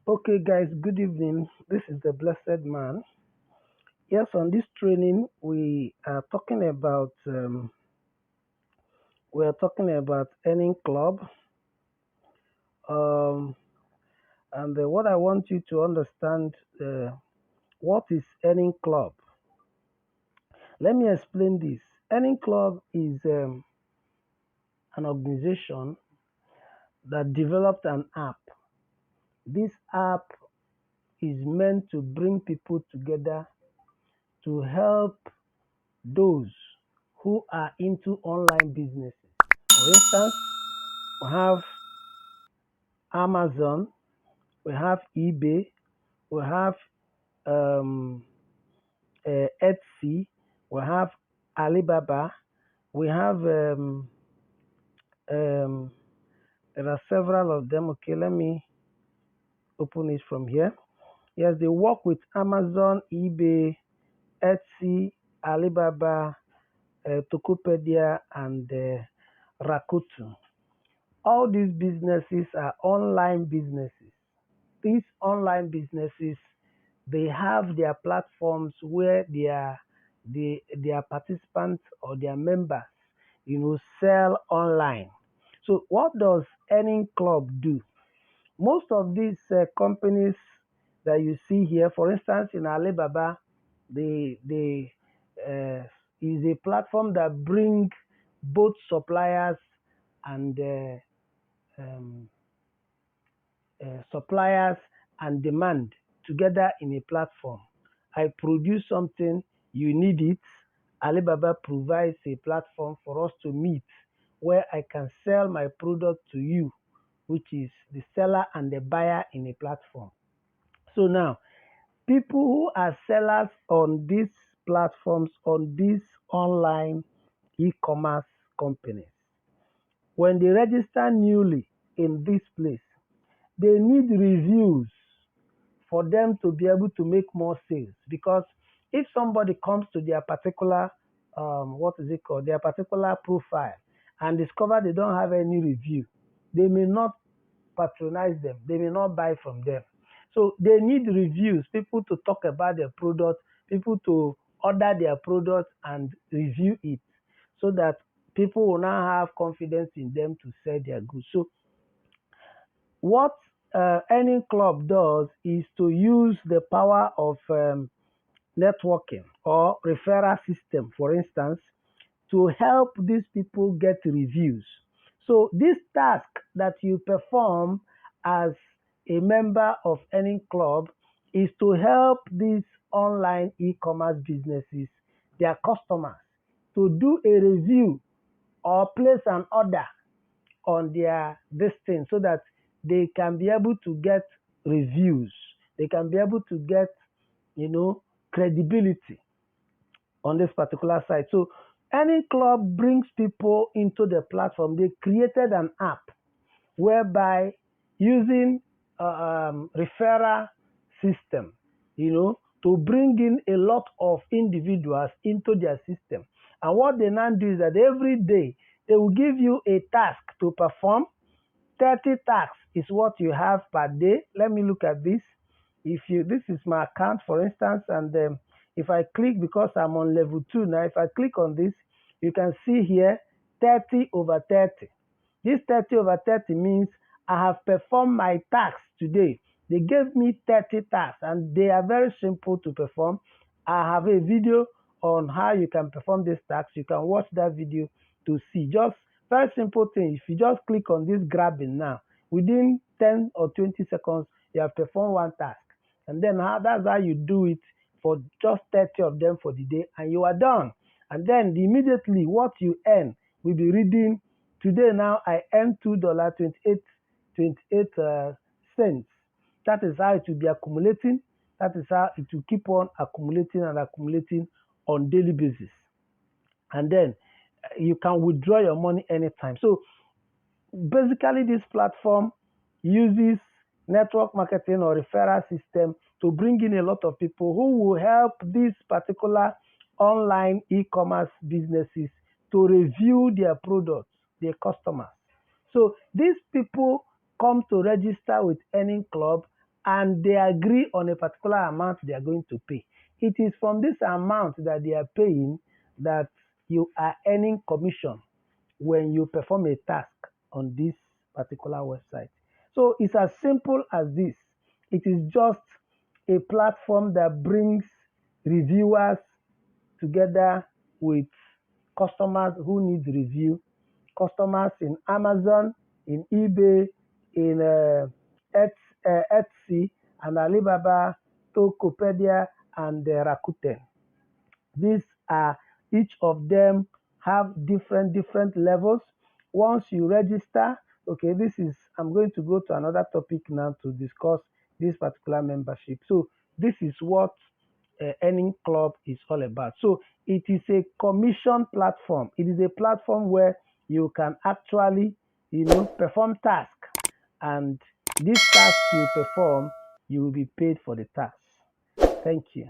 Okay, guys, good evening. This is the Blessed Man. Yes, on this training, we are talking about earning club, um, and what I want you to understand, what is earning club. Let me explain this. Earning club is an organization that developed an app. This app is meant to bring people together to help those who are into online businesses. For instance, we have Amazon, we have eBay, we have um, Etsy, we have Alibaba, we have um, there are several of them. Okay, let me open it from here. Yes, they work with Amazon, eBay, Etsy, Alibaba, Tokopedia, and Rakuten. All these businesses are online businesses. These online businesses, they have their platforms where their participants or their members, sell online. So what does Earning Club do? Most of these companies that you see here, for instance, in Alibaba, they is a platform that bring both suppliers and um, suppliers and demand together in a platform. I produce something, you need it. Alibaba provides a platform for us to meet where I can sell my product to you, which is the seller and the buyer in a platform. So now, people who are sellers on these platforms, on these online e-commerce companies, when they register newly in this place, they need reviews for them to be able to make more sales. Because if somebody comes to their particular, their particular profile and discover they don't have any review, they may not patronize them, they may not buy from them. So they need reviews, people to talk about their product, people to order their product and review it so that people will now have confidence in them to sell their goods. So what Earning Club does is to use the power of networking or referral system, for instance, to help these people get reviews. So this task that you perform as a member of Earning Club is to help these online e-commerce businesses, their customers, to do a review or place an order on their this thing so that they can be able to get reviews. They can be able to get, credibility on this particular site. So any club brings people into the platform. They created an app whereby using referral system, to bring in a lot of individuals into their system. And what they now do is that every day they will give you a task to perform. 30 tasks is what you have per day. Let me look at this. This is my account, for instance, and if I click, because I'm on level 2 now, if I click on this, you can see here 30 over 30. This 30 over 30 means I have performed my tasks today. They gave me 30 tasks and they are very simple to perform. I have a video on how you can perform these tasks. You can watch that video to see. Just very simple thing. If you just click on this grabbing now, within 10 or 20 seconds, you have performed one task. And then that's how you do it for just 30 of them for the day, and you are done. And then immediately what you earn will be reading. Today now I earn $2.28. That is how it will be accumulating. That is how it will keep on accumulating and accumulating on daily basis. And then you can withdraw your money anytime. So basically this platform uses network marketing or referral system to bring in a lot of people who will help these particular online e-commerce businesses to review their products, their customers. So these people come to register with Earning Club, and they agree on a particular amount they are going to pay. It is from this amount that they are paying that you are earning commission when you perform a task on this particular website. So it's as simple as this. It is just a platform that brings reviewers together with customers who need review, customers in Amazon, in eBay, in Etsy, and Alibaba, Tokopedia, and Rakuten. These are each of them have different levels. Once you register, okay, I'm going to go to another topic now to discuss this particular membership. So this is what Earning Club is all about. So it is a commission platform. It is a platform where you can actually, perform tasks, and this task you perform, you will be paid for the task. Thank you.